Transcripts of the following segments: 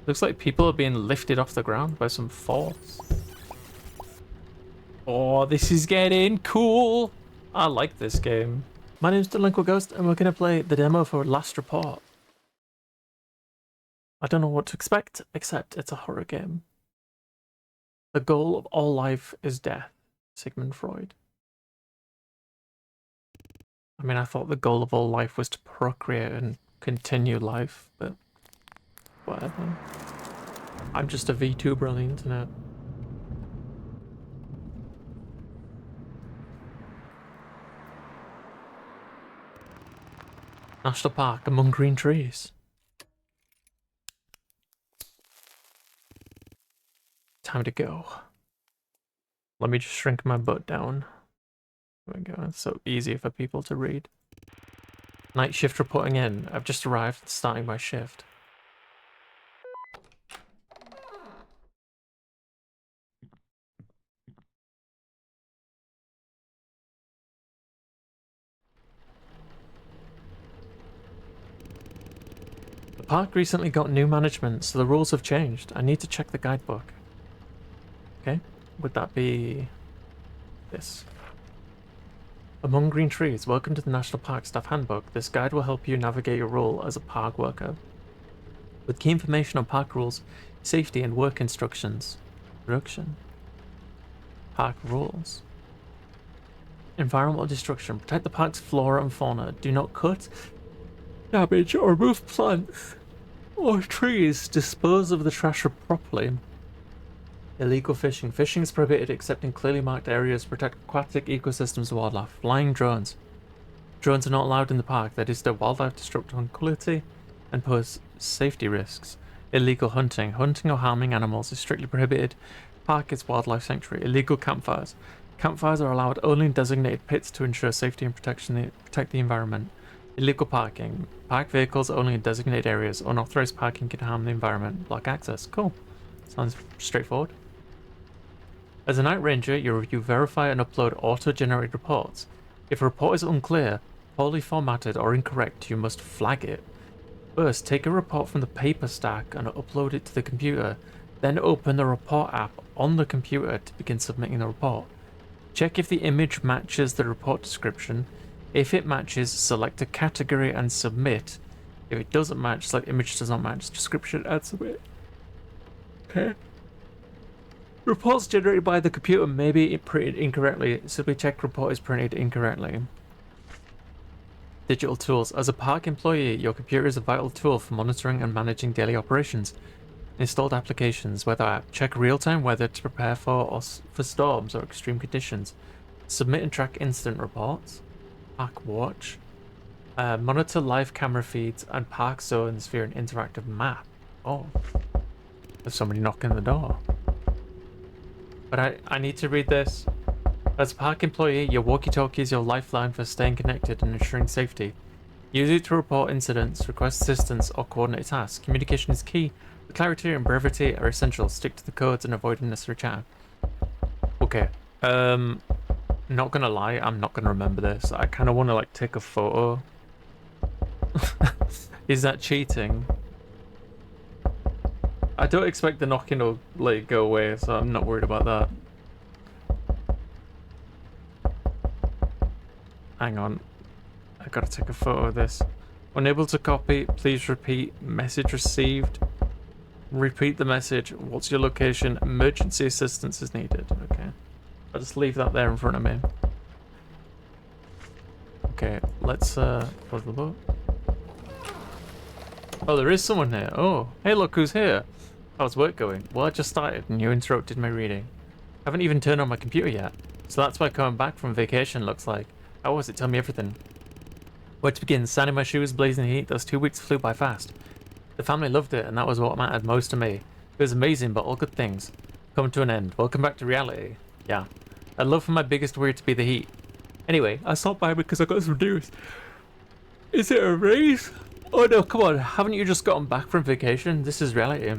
Looks like people are being lifted off the ground by some force. Oh, this is getting cool. I like this game. My name's DelinquentGhost, and we're going to play the demo for Last Report. I don't know what to expect, except it's a horror game. The goal of all life is death. Sigmund Freud. I mean, I thought the goal of all life was to procreate and continue life, but whatever. I'm just a VTuber on the internet. National Park among green trees. Time to go. Let me just shrink my butt down. There we go. It's so easy for people to read. Night shift reporting in. I've just arrived, starting my shift. The park recently got new management, so the rules have changed. I need to check the guidebook. Okay, would that be this? Among green trees, welcome to the National Park Staff Handbook. This guide will help you navigate your role as a park worker. With key information on park rules, safety and work instructions. Production. Park rules. Environmental destruction. Protect the park's flora and fauna. Do not cut, damage, or remove plants or trees. Dispose of the trash properly. Illegal fishing. Fishing is prohibited except in clearly marked areas. Protect aquatic ecosystems and wildlife. Flying drones. Drones are not allowed in the park. They disturb wildlife, disrupt tranquility, and pose safety risks. Illegal hunting. Hunting or harming animals is strictly prohibited. Park is wildlife sanctuary. Illegal campfires. Campfires are allowed only in designated pits to ensure safety and protect the environment. Illegal parking. Park vehicles only in designated areas. Unauthorized parking can harm the environment. Block access. Cool. Sounds straightforward. As a night ranger, you verify and upload auto-generated reports. If a report is unclear, poorly formatted, or incorrect, you must flag it. First, take a report from the paper stack and upload it to the computer. Then open the report app on the computer to begin submitting the report. Check if the image matches the report description. If it matches, select a category and submit. If it doesn't match, select image does not match description and submit. Okay. Reports generated by the computer may be printed incorrectly. Simply check report is printed incorrectly. Digital tools. As a park employee, your computer is a vital tool for monitoring and managing daily operations. Installed applications. Weather app. Check real-time weather to prepare for storms or extreme conditions. Submit and track incident reports. Park watch. Monitor live camera feeds and park zones via an interactive map. Oh. There's somebody knocking the door. But I need to read this. As a park employee, your walkie-talkie is your lifeline for staying connected and ensuring safety. Use it to report incidents, request assistance, or coordinate tasks. Communication is key. The clarity and brevity are essential. Stick to the codes and avoid unnecessary chatter. Okay. Not gonna lie, I'm not gonna remember this. I kind of want to like take a photo. Is that cheating? I don't expect the knocking to like go away, so I'm not worried about that. Hang on. I gotta take a photo of this. Unable to copy, please repeat. Message received. Repeat the message. What's your location? Emergency assistance is needed. Okay. I'll just leave that there in front of me. Okay, let's close the boat. Oh, there is someone here. Oh, hey look who's here. How's work going? Well, I just started and you interrupted my reading. Haven't even turned on my computer yet. So that's why coming back from vacation looks like. How was it? Tell me everything. Where to begin? Sand in my shoes, blazing heat. Those 2 weeks flew by fast. The family loved it, and that was what mattered most to me. It was amazing, but all good things come to an end. Welcome back to reality. Yeah. I'd love for my biggest worry to be the heat. Anyway, I stopped by because I got some news. Is it a raise? Oh no, come on. Haven't you just gotten back from vacation? This is reality.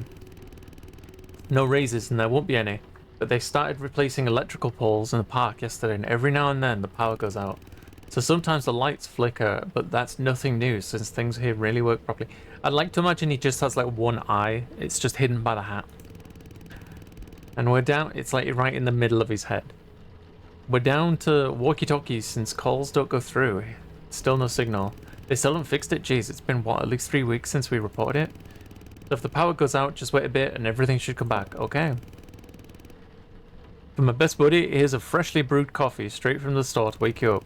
No raises, and there won't be any. But they started replacing electrical poles in the park yesterday, and every now and then the power goes out. So sometimes the lights flicker, but that's nothing new since things here really work properly. I'd like to imagine he just has like one eye. It's just hidden by the hat. And we're down, it's like right in the middle of his head. We're down to walkie-talkies since calls don't go through. Still no signal. They still haven't fixed it. Jeez, it's been what, at least 3 weeks since we reported it? So if the power goes out, just wait a bit and everything should come back. Okay. For my best buddy, here's a freshly brewed coffee straight from the store to wake you up.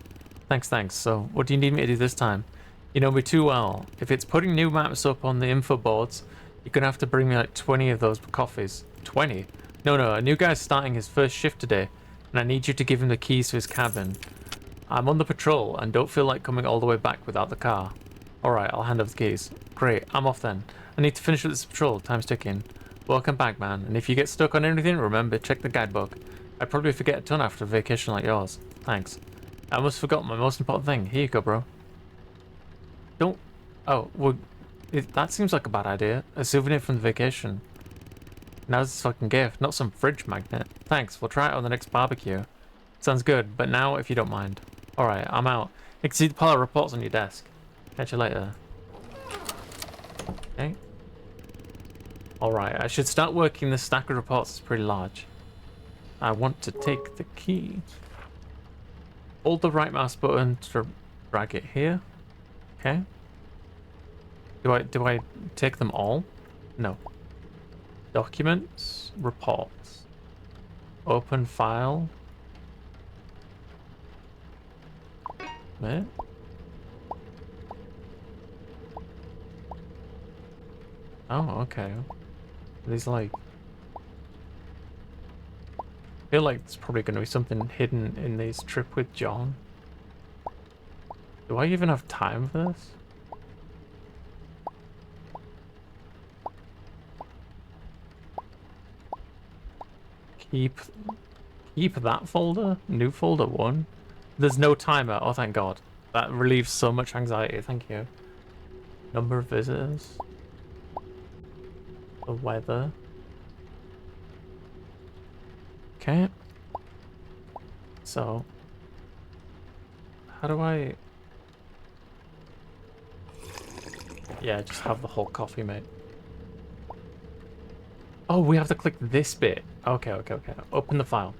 Thanks. So, what do you need me to do this time? You know me too well. If it's putting new maps up on the info boards, you're gonna have to bring me like 20 of those coffees. 20? No, a new guy's starting his first shift today, and I need you to give him the keys to his cabin. I'm on the patrol, and don't feel like coming all the way back without the car. Alright, I'll hand over the keys. Great, I'm off then. I need to finish with this patrol, time's ticking. Welcome back, man, and if you get stuck on anything, remember, check the guidebook. I'd probably forget a ton after a vacation like yours. Thanks. I almost forgot my most important thing. Here you go, bro. Don't... Oh, well, that seems like a bad idea. A souvenir from the vacation. Now's this fucking gift, not some fridge magnet. Thanks, we'll try it on the next barbecue. Sounds good, but now if you don't mind. Alright, I'm out. You can see the pile of reports on your desk. Catch you later. Okay. Alright, I should start working this stack of reports. It's pretty large. I want to take the key. Hold the right mouse button to drag it here. Okay. Do I take them all? No. Documents, reports. Open file. Wait. Oh, okay. These like... I feel like there's probably going to be something hidden in this trip with John. Do I even have time for this? Keep that folder? New folder 1? There's no timer. Oh, thank God. That relieves so much anxiety. Thank you. Number of visitors. The weather. Okay. So, how do I... Yeah, just have the whole coffee, mate. Oh, we have to click this bit. Okay. Open the file.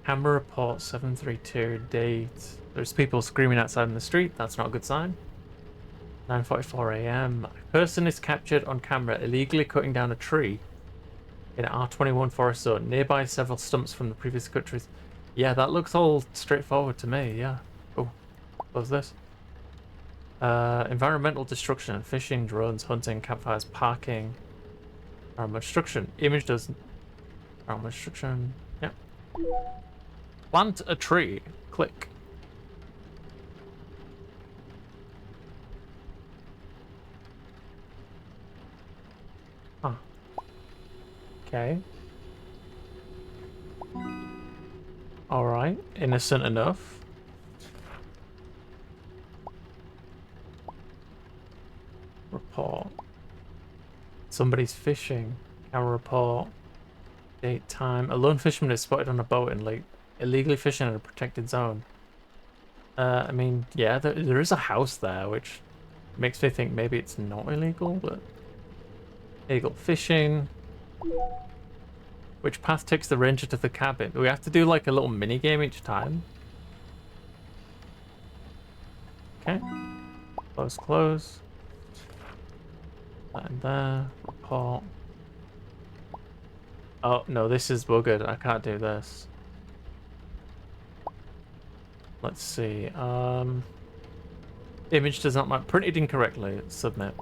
Camera report 732, date. There's people screaming outside in the street. That's not a good sign. 9:44 a.m. A person is captured on camera illegally cutting down a tree in R21 forest zone. Nearby several stumps from the previous cut trees. Yeah, that looks all straightforward to me, yeah. Oh, what's this? Environmental destruction, fishing, drones, hunting, campfires, parking. Environmental destruction. Image doesn't. Environmental destruction. Yeah. Plant a tree. Click. Huh. Okay. Alright. Innocent enough. Report. Somebody's fishing. Camera report. Date, time. A lone fisherman is spotted on a boat in lake, illegally fishing in a protected zone. I mean, yeah, there is a house there, which makes me think maybe it's not illegal, but... Illegal fishing. Which path takes the ranger to the cabin? We have to do like a little mini game each time. Okay. Close. And there. Report. Oh, no, this is buggered. I can't do this. Let's see. Image does not match. Printed incorrectly. Submit.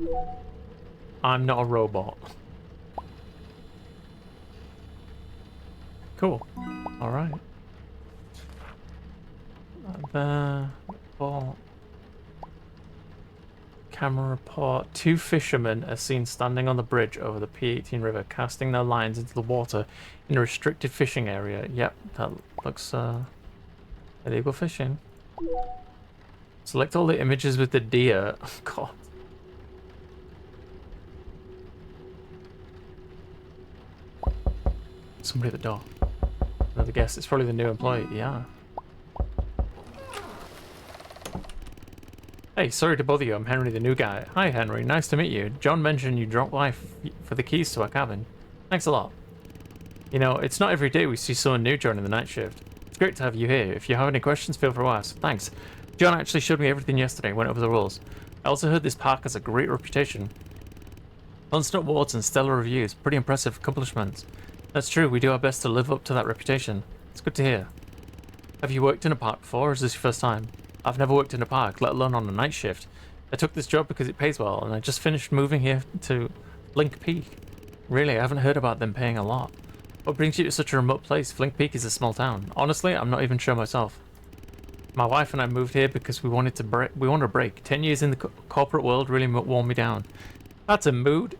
I'm not a robot. Cool. Alright. There. Report. Camera report. 2 fishermen are seen standing on the bridge over the P18 river, casting their lines into the water in a restricted fishing area. Yep, that looks illegal fishing. Select all the images with the deer. Oh, God. Somebody at the door. Another guess. It's probably the new employee. Yeah. Hey, sorry to bother you. I'm Henry, the new guy. Hi, Henry. Nice to meet you. John mentioned you dropped by for the keys to our cabin. Thanks a lot. You know, it's not every day we see someone new joining the night shift. It's great to have you here. If you have any questions, feel free to ask. Thanks. John actually showed me everything yesterday, went over the rules. I also heard this park has a great reputation. Constant awards and stellar reviews. Pretty impressive accomplishments. That's true, we do our best to live up to that reputation. It's good to hear. Have you worked in a park before, or is this your first time? I've never worked in a park, let alone on a night shift. I took this job because it pays well, and I just finished moving here to Flink Peak. Really, I haven't heard about them paying a lot. What brings you to such a remote place? Flink Peak is a small town. Honestly, I'm not even sure myself. My wife and I moved here because we wanted a break. 10 years in the corporate world really wore me down. That's a mood.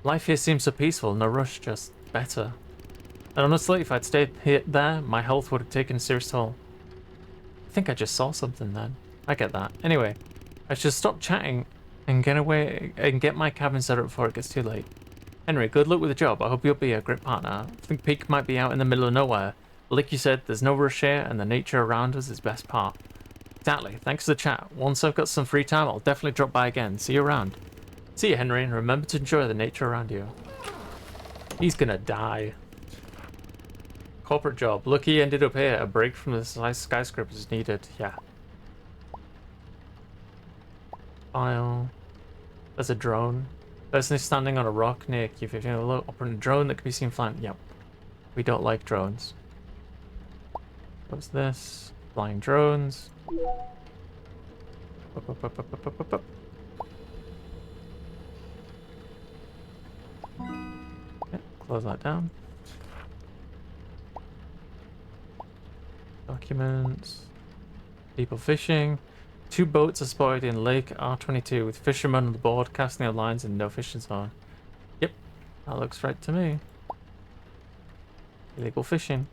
Life here seems so peaceful, no rush, just better. And honestly, if I'd stayed there, my health would have taken a serious toll. I think I just saw something then. I get that. Anyway, I should stop chatting and get away and get my cabin set up before it gets too late. Henry, good luck with the job. I hope you'll be a great partner. I think Peak might be out in the middle of nowhere. But like you said, there's no rush here, and the nature around us is best part. Exactly. Thanks for the chat. Once I've got some free time, I'll definitely drop by again. See you around. See you, Henry, and remember to enjoy the nature around you. He's gonna die. Corporate job. Look, he ended up here. A break from the skyscrapers is needed. Yeah. File. There's a drone. Person is standing on a rock near Q15. Look, operating a drone that can be seen flying. Yep. We don't like drones. What's this? Flying drones. Up. Okay, close that down. Documents. People fishing. 2 boats are spotted in Lake R22 with fishermen on the board casting their lines in no fishing zone. Yep, that looks right to me. Illegal fishing.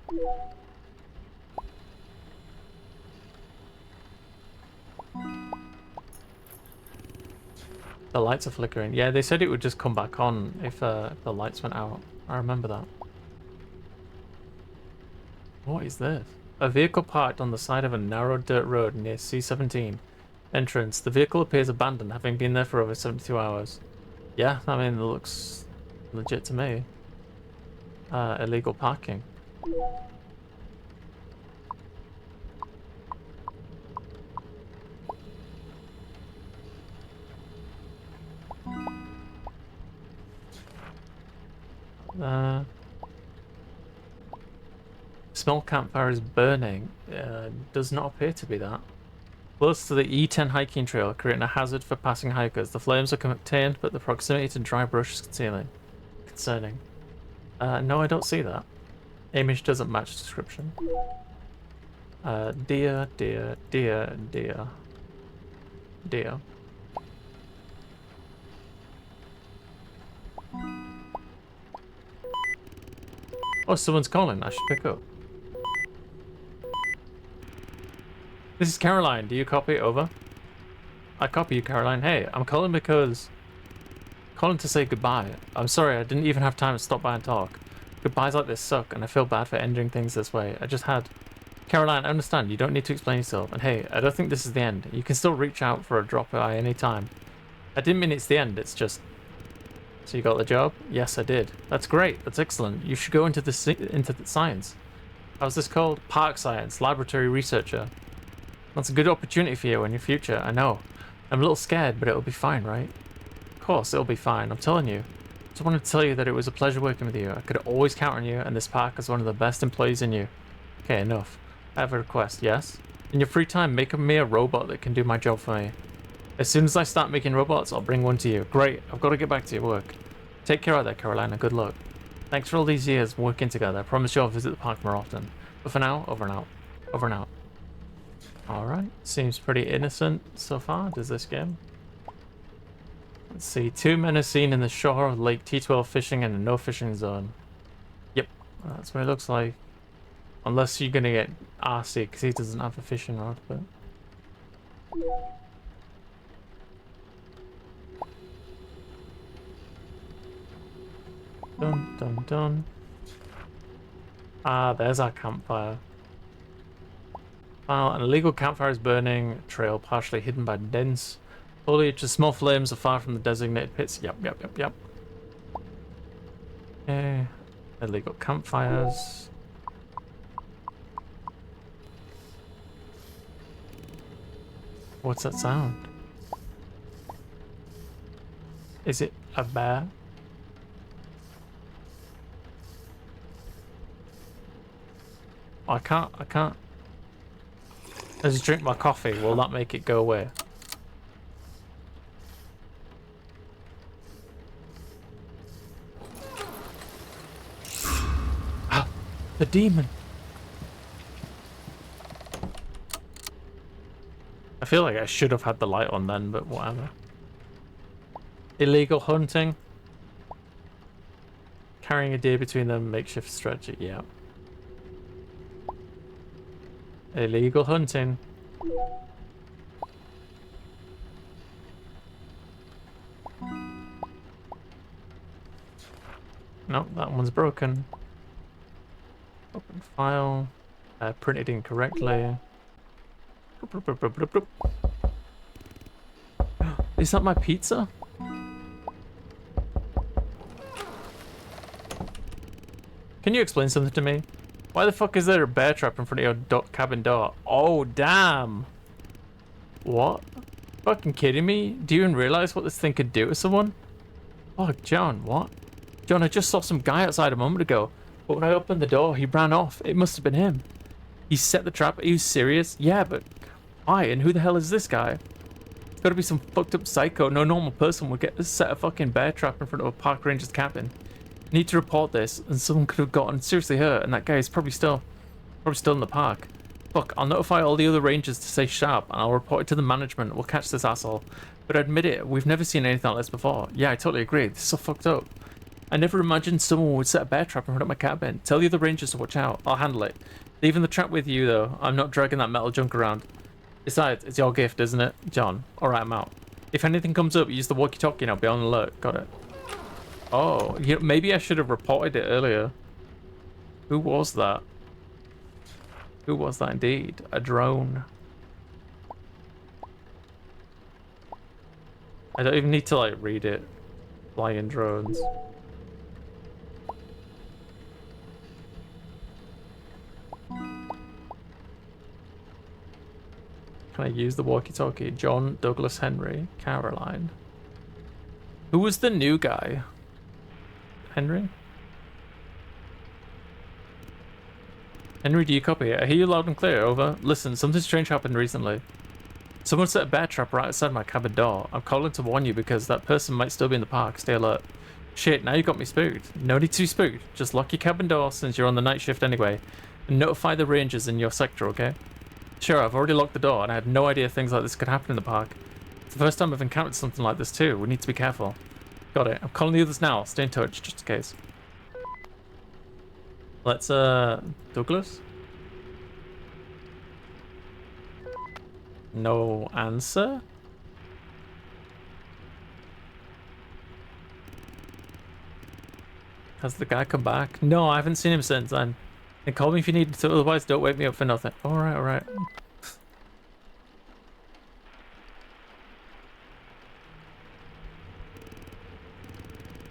The lights are flickering. Yeah, they said it would just come back on if the lights went out. I remember that. What is this? A vehicle parked on the side of a narrow dirt road near C17. Entrance. The vehicle appears abandoned, having been there for over 72 hours. Yeah, I mean, it looks legit to me. Illegal parking. Small campfire is burning. Does not appear to be that. Close to the E10 hiking trail, creating a hazard for passing hikers. The flames are contained, but the proximity to dry brush is concerning. No, I don't see that. Image doesn't match description. Deer. Oh, someone's calling. I should pick up. This is Caroline. Do you copy? Over. I copy you, Caroline. Hey, I'm calling because... Calling to say goodbye. I'm sorry, I didn't even have time to stop by and talk. Goodbyes like this suck, and I feel bad for ending things this way. I just had... Caroline, I understand. You don't need to explain yourself. And hey, I don't think this is the end. You can still reach out for a drop by any time. I didn't mean it's the end. It's just... So you got the job? Yes, I did. That's great. That's excellent. You should go into the science. How's this called? Park science. Laboratory researcher. That's a good opportunity for you in your future, I know. I'm a little scared, but it'll be fine, right? Of course, it'll be fine, I'm telling you. Just wanted to tell you that it was a pleasure working with you. I could always count on you, and this park is one of the best employees in you. Okay, enough. I have a request, yes? In your free time, make me a robot that can do my job for me. As soon as I start making robots, I'll bring one to you. Great, I've got to get back to your work. Take care out there, Carolina. Good luck. Thanks for all these years working together. I promise you I'll visit the park more often. But for now, over and out. Over and out. Alright, seems pretty innocent so far, does this game? Let's see, 2 men are seen in the shore of Lake T12 fishing in a no fishing zone. Yep, that's what it looks like. Unless you're gonna get RC, because he doesn't have a fishing rod, but... Dun. Ah, there's our campfire. An illegal campfire is burning. Trail partially hidden by dense foliage. The small flames are far from the designated pits. Yep. Okay. Illegal campfires. What's that sound? Is it a bear? I can't. I just drink my coffee. Will that make it go away? The demon. I feel like I should have had the light on then, but whatever. Illegal hunting. Carrying a deer between them, makeshift stretcher, yeah. Illegal hunting. Nope, that one's broken. Open file. Printed incorrectly. Is that my pizza? Can you explain something to me? Why the fuck is there a bear trap in front of your cabin door? Oh, damn. What? Fucking kidding me? Do you even realize what this thing could do to someone? Oh, John, what? John, I just saw some guy outside a moment ago. But when I opened the door, he ran off. It must have been him. He set the trap. Are you serious? Yeah, but why? And who the hell is this guy? It's gotta be some fucked up psycho. No normal person would set a fucking bear trap in front of a park ranger's cabin. I need to report this, and someone could have gotten seriously hurt, and that guy is probably still in the park. Fuck, I'll notify all the other rangers to stay sharp, and I'll report it to the management. We'll catch this asshole. But I admit it, we've never seen anything like this before. Yeah, I totally agree. This is so fucked up. I never imagined someone would set a bear trap in front of my cabin. Tell the other rangers to watch out. I'll handle it. Leaving the trap with you, though. I'm not dragging that metal junk around. Besides, it's your gift, isn't it? John. Alright, I'm out. If anything comes up, use the walkie-talkie and I'll be on alert. Got it. Oh, you know, maybe I should have reported it earlier. Who was that? Who was that indeed? A drone. I don't even need to, like, read it. Flying drones. Can I use the walkie-talkie? John, Douglas, Henry, Caroline. Who was the new guy? Henry? Henry, do you copy? I hear you loud and clear, over. Listen, something strange happened recently. Someone set a bear trap right outside my cabin door. I'm calling to warn you because that person might still be in the park. Stay alert. Shit, now you got me spooked. No need to be spooked. Just lock your cabin door since you're on the night shift anyway. And notify the rangers in your sector, okay? Sure, I've already locked the door and I had no idea things like this could happen in the park. It's the first time I've encountered something like this too. We need to be careful. Got it. I'm calling the others now. Stay in touch, just in case. Let's, Douglas? No answer? Has the guy come back? No, I haven't seen him since then. And call me if you need to, otherwise don't wake me up for nothing. Alright, alright.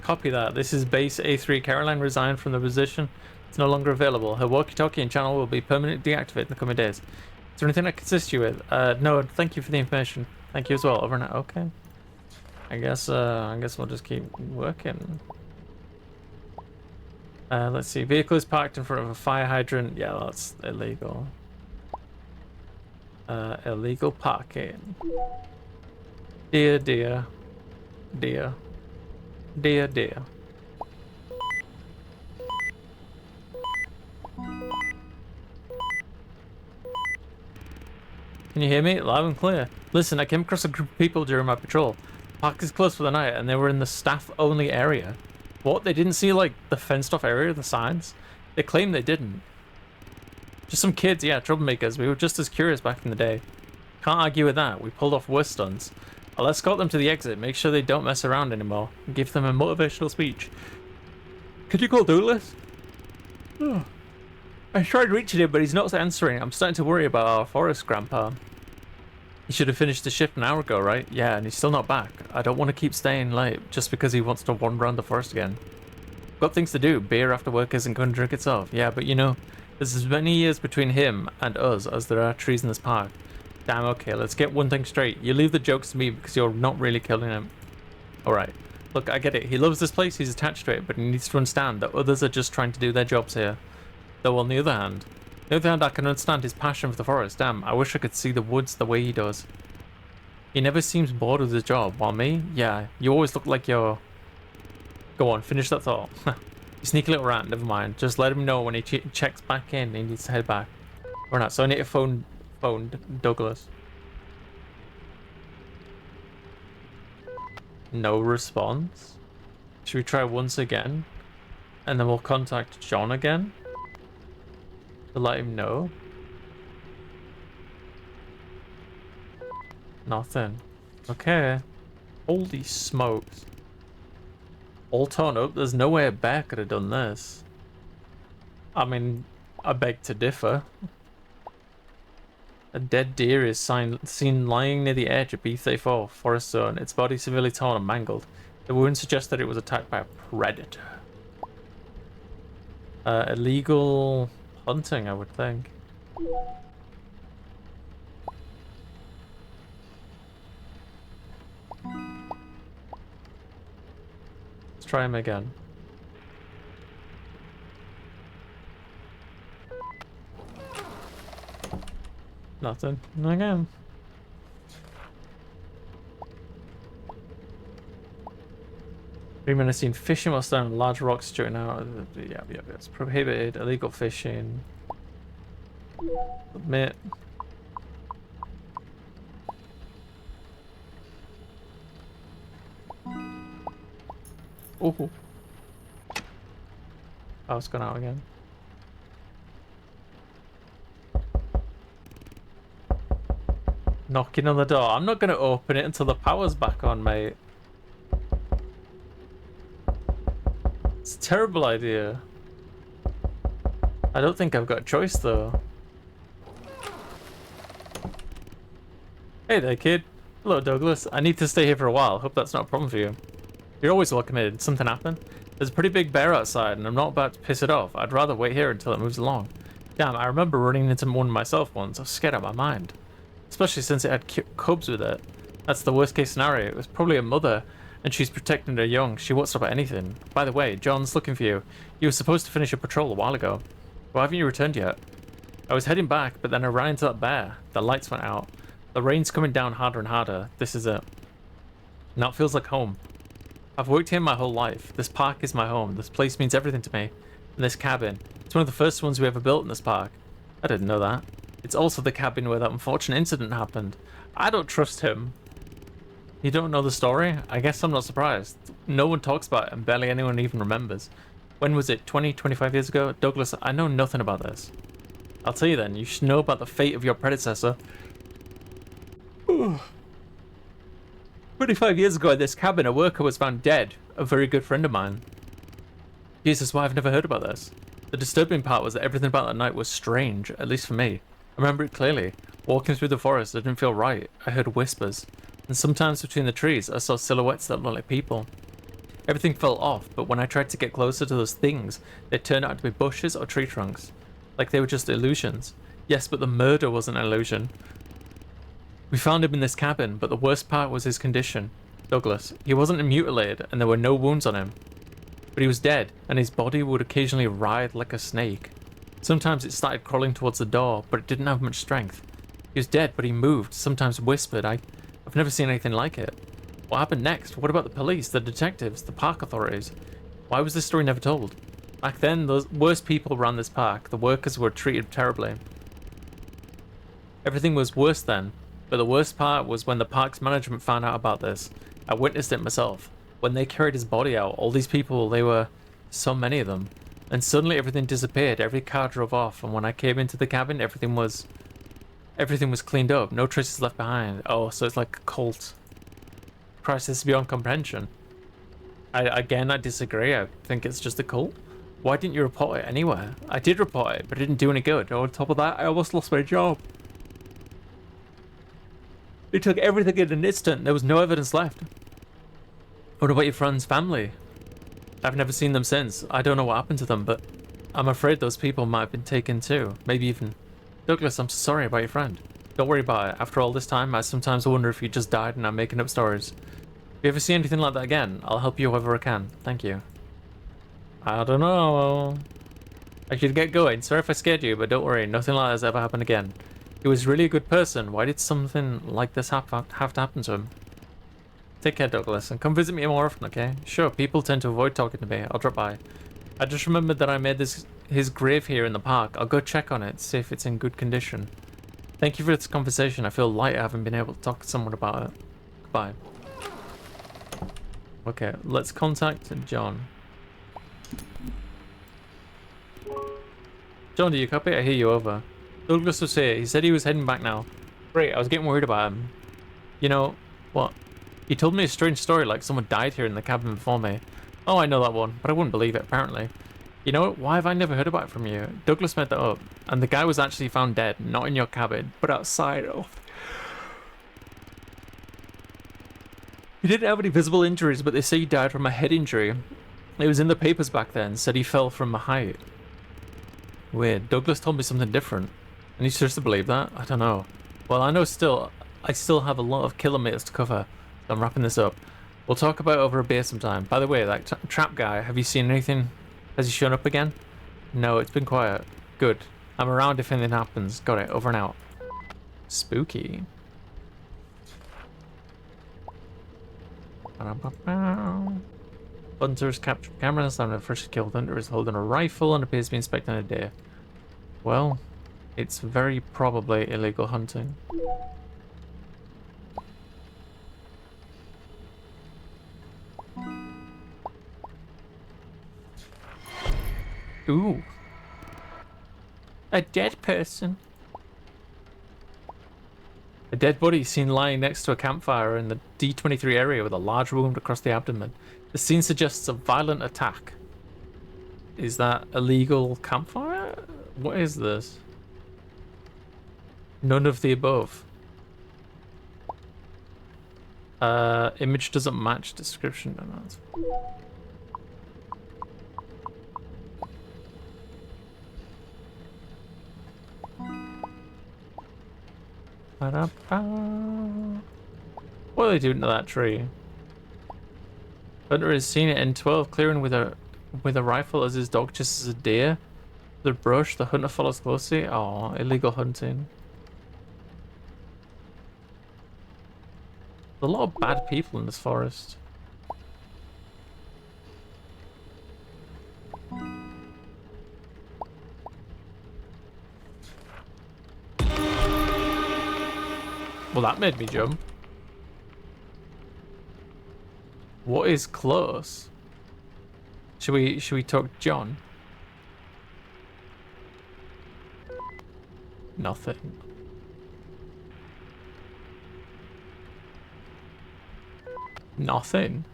Copy that. This is base A3. Caroline resigned from the position. It's no longer available. Her walkie-talkie and channel will be permanently deactivated in the coming days. Is there anything I can assist you with? No, thank you for the information. Thank you as well. Over and out. Okay. I guess we'll just keep working. Let's see. Vehicle is parked in front of a fire hydrant. Yeah, that's illegal. Illegal parking. Dear, dear. Dear. Dear, dear. Can you hear me? Loud and clear. Listen, I came across a group of people during my patrol. The park is closed for the night and they were in the staff-only area. What? They didn't see, like, the fenced-off area, the signs? They claim they didn't. Just some kids, yeah, troublemakers. We were just as curious back in the day. Can't argue with that. We pulled off worse stunts. I'll escort them to the exit, make sure they don't mess around anymore, and give them a motivational speech. Could you call Douglas? Oh. I tried reaching him, but he's not answering. I'm starting to worry about our forest, Grandpa. He should have finished the shift an hour ago, right? Yeah, and he's still not back. I don't want to keep staying late just because he wants to wander around the forest again. Got things to do. Beer after work isn't going to drink itself. Yeah, but you know, there's as many years between him and us as there are trees in this park. Damn, okay, let's get one thing straight. You leave the jokes to me because you're not really killing him. Alright. Look, I get it. He loves this place, he's attached to it, but he needs to understand that others are just trying to do their jobs here. Though on the other hand, I can understand his passion for the forest. Damn, I wish I could see the woods the way he does. He never seems bored with his job, while me? Yeah, you always look like you're... Go on, finish that thought. You sneaky little rat, never mind. Just let him know when he checks back in, he needs to head back. Or not, so I need to phone Douglas. No response? Should we try once again? And then we'll contact John again? To let him know? Nothing. Okay. Holy smokes. All torn up. There's no way a bear could have done this. I mean, I beg to differ. A dead deer is seen lying near the edge of B34 forest zone. Its body severely torn and mangled. The wound suggests that it was attacked by a predator. Illegal hunting, I would think. Let's try him again. Nothing. Again. I've seen fishing while standing on large rocks jutting out. Yeah, it's prohibited. Illegal fishing. Admit. Oh. Oh, it's gone out again. Knocking on the door. I'm not going to open it until the power's back on, mate. It's a terrible idea. I don't think I've got a choice, though. Hey there, kid. Hello, Douglas. I need to stay here for a while. Hope that's not a problem for you. You're always welcome here. Did something happen? There's a pretty big bear outside, and I'm not about to piss it off. I'd rather wait here until it moves along. Damn, I remember running into one myself once. I was scared out of my mind. Especially since it had cubs with it. That's the worst case scenario. It was probably a mother, and she's protecting her young. She won't stop at anything. By the way, John's looking for you. You were supposed to finish your patrol a while ago. Why haven't you returned yet? I was heading back, but then I ran into that bear. The lights went out. The rain's coming down harder and harder. This is it. Now it feels like home. I've worked here my whole life. This park is my home. This place means everything to me. And this cabin. It's one of the first ones we ever built in this park. I didn't know that. It's also the cabin where that unfortunate incident happened. I don't trust him. You don't know the story? I guess I'm not surprised. No one talks about it and barely anyone even remembers. When was it? 20, 25 years ago? Douglas, I know nothing about this. I'll tell you then. You should know about the fate of your predecessor. 25 years ago at this cabin, a worker was found dead. A very good friend of mine. Jesus, why I've never heard about this. The disturbing part was that everything about that night was strange, at least for me. I remember it clearly. Walking through the forest, it didn't feel right. I heard whispers. And sometimes between the trees, I saw silhouettes that looked like people. Everything felt off, but when I tried to get closer to those things, they turned out to be bushes or tree trunks. Like they were just illusions. Yes, but the murder was an illusion. We found him in this cabin, but the worst part was his condition. Douglas, he wasn't mutilated, and there were no wounds on him. But he was dead, and his body would occasionally writhe like a snake. Sometimes it started crawling towards the door, but it didn't have much strength. He was dead, but he moved, sometimes whispered. I've never seen anything like it. What happened next? What about the police, the detectives, the park authorities? Why was this story never told? Back then, the worst people ran this park. The workers were treated terribly. Everything was worse then, but the worst part was when the park's management found out about this. I witnessed it myself. When they carried his body out, all these people, they were so many of them. And suddenly everything disappeared, every car drove off, and when I came into the cabin, everything was cleaned up, no traces left behind. Oh, so it's like a cult. Crisis beyond comprehension. I disagree. I think it's just a cult. Why didn't you report it anywhere? I did report it, but it didn't do any good. On top of that, I almost lost my job. They took everything in an instant. There was no evidence left. What about your friend's family? I've never seen them since. I don't know what happened to them, but I'm afraid those people might have been taken too. Maybe even... Douglas, I'm sorry about your friend. Don't worry about it. After all this time, I sometimes wonder if you just died and I'm making up stories. If you ever see anything like that again, I'll help you however I can. Thank you. I don't know. I should get going. Sorry if I scared you, but don't worry. Nothing like this ever happened again. He was really a good person. Why did something like this have to happen to him? Take care, Douglas, and come visit me more often, okay? Sure, people tend to avoid talking to me. I'll drop by. I just remembered that I made his grave here in the park. I'll go check on it, see if it's in good condition. Thank you for this conversation. I feel light having been able to talk to someone about it. Goodbye. Okay, let's contact John. John, do you copy? I hear you over. Douglas was here. He said he was heading back now. Great, I was getting worried about him. You know, what? He told me a strange story like someone died here in the cabin before me. Oh, I know that one, but I wouldn't believe it, apparently. You know what? Why have I never heard about it from you? Douglas made that up, and the guy was actually found dead, not in your cabin, but outside of... He didn't have any visible injuries, but they say he died from a head injury. It was in the papers back then, said he fell from a height. Weird. Douglas told me something different. And you supposed to believe that? I don't know. Well, I still have a lot of kilometers to cover, so I'm wrapping this up. We'll talk about it over a beer sometime. By the way, that trap guy, have you seen anything? Has he shown up again? No, it's been quiet. Good. I'm around if anything happens. Got it. Over and out. Spooky. Hunters captured cameras. I'm the first killed hunter is holding a rifle and appears to be inspecting a deer. Well, it's very probably illegal hunting. Ooh. A dead person. A dead body seen lying next to a campfire in the D23 area with a large wound across the abdomen. The scene suggests a violent attack. Is that illegal campfire? What is this? None of the above. Image doesn't match description. What are they doing to that tree? Hunter has seen it in 12 clearing with a rifle as his dog chases a deer. The brush, the hunter follows closely. Oh, illegal hunting. There's a lot of bad people in this forest. Well, that made me jump. What is close? Should we talk John? Nothing. Nothing.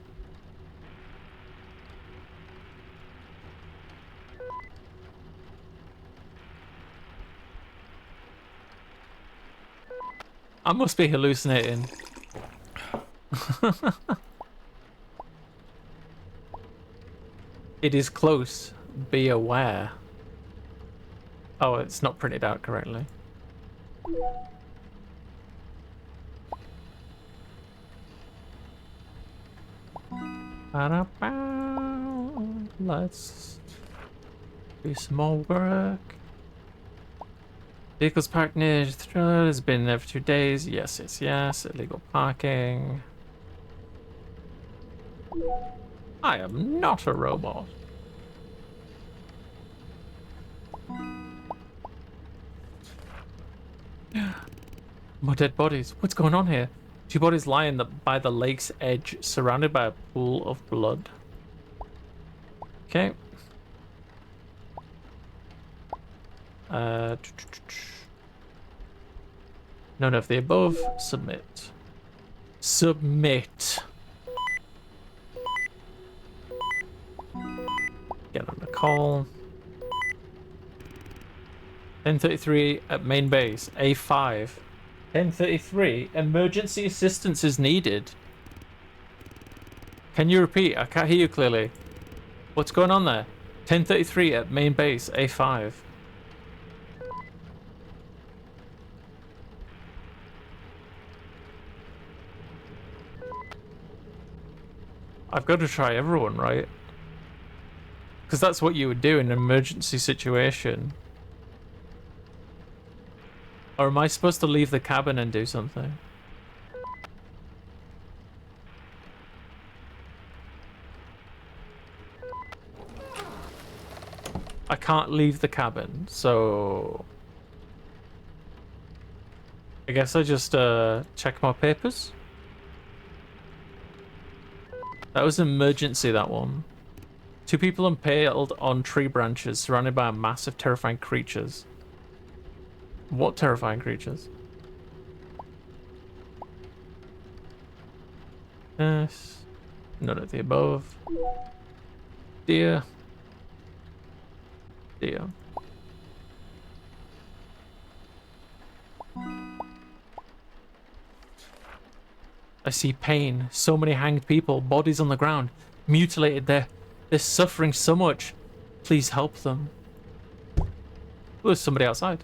I must be hallucinating. It is close. Be aware. Oh, it's not printed out correctly. Let's do some more work. Vehicles parked near the trailer has been there for 2 days. Yes, yes, yes. Illegal parking. I am not a robot. More dead bodies. What's going on here? 2 bodies lying by the lake's edge, surrounded by a pool of blood. Okay. None of the above. Submit. Submit. Get on the car. call 1033 at main base, A5. 1033, emergency assistance is needed. Can you repeat? I can't hear you clearly. What's going on there? 1033 at main base, A5. I've got to try everyone, right? Because that's what you would do in an emergency situation. Or am I supposed to leave the cabin and do something? I can't leave the cabin, so... I guess I just check my papers. That was an emergency, that one. 2 people impaled on tree branches surrounded by a mass of terrifying creatures. What terrifying creatures? Yes. None of the above. Dear. Dear. I see pain. So many hanged people, bodies on the ground, mutilated. They're suffering so much. Please help them. Oh, there's somebody outside.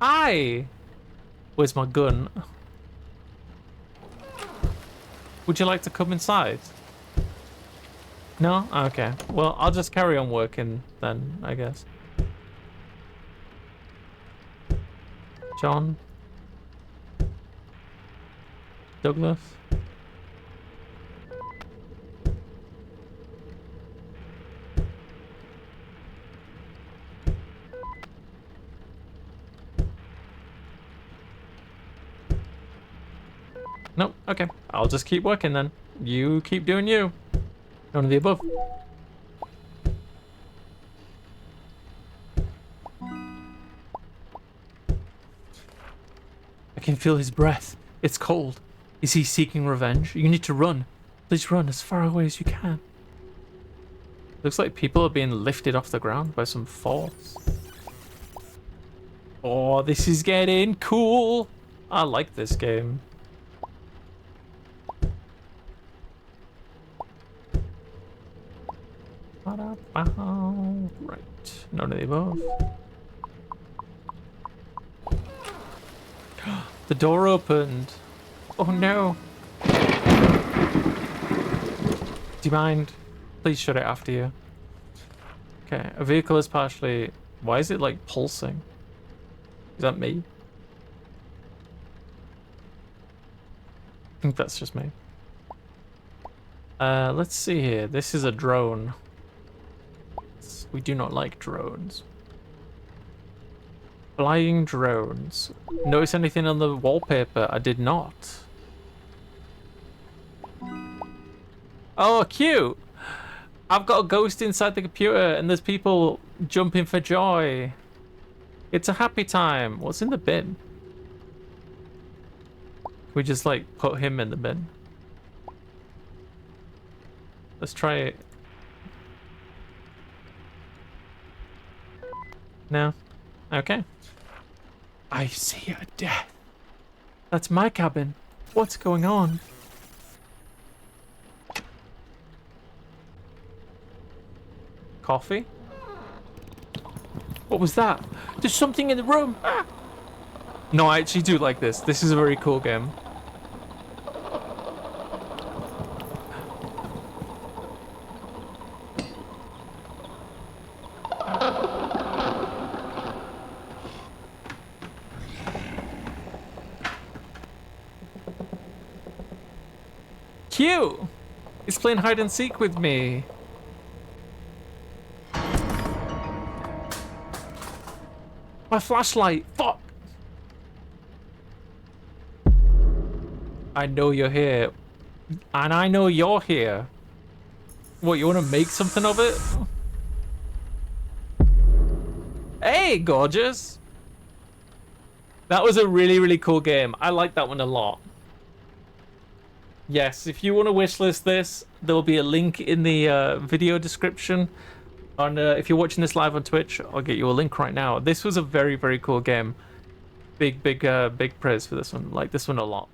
Hi! Where's my gun? Would you like to come inside? No? Okay. Well, I'll just carry on working then, I guess. John? Douglas? Nope, okay. I'll just keep working then. You keep doing you. None of the above. I can feel his breath. It's cold. Is he seeking revenge? You need to run. Please run as far away as you can. Looks like people are being lifted off the ground by some force. Oh, this is getting cool. I like this game. Right, none of the above. The door opened. Oh no. Do you mind? Please shut it after you. Okay, a vehicle is partially... Why is it like pulsing? Is that me? I think that's just me. Let's see here. This is a drone. We do not like drones. Flying drones. Notice anything on the wallpaper? I did not. Oh, cute! I've got a ghost inside the computer and there's people jumping for joy. It's a happy time. What's in the bin? Can we just like put him in the bin? Let's try it. No? Okay. I see a death. That's my cabin. What's going on? Coffee? What was that? There's something in the room. Ah! No, I actually do like this. This is a very cool game. Cute! He's playing hide and seek with me. My flashlight! Fuck! I know you're here. And I know you're here. What, you want to make something of it? Hey, gorgeous! That was a really, really cool game. I like that one a lot. Yes, if you want to wishlist this, there will be a link in the video description. On if you're watching this live on Twitch, I'll get you a link right now. This was a very, very cool game. Big praise for this one. Like this one a lot.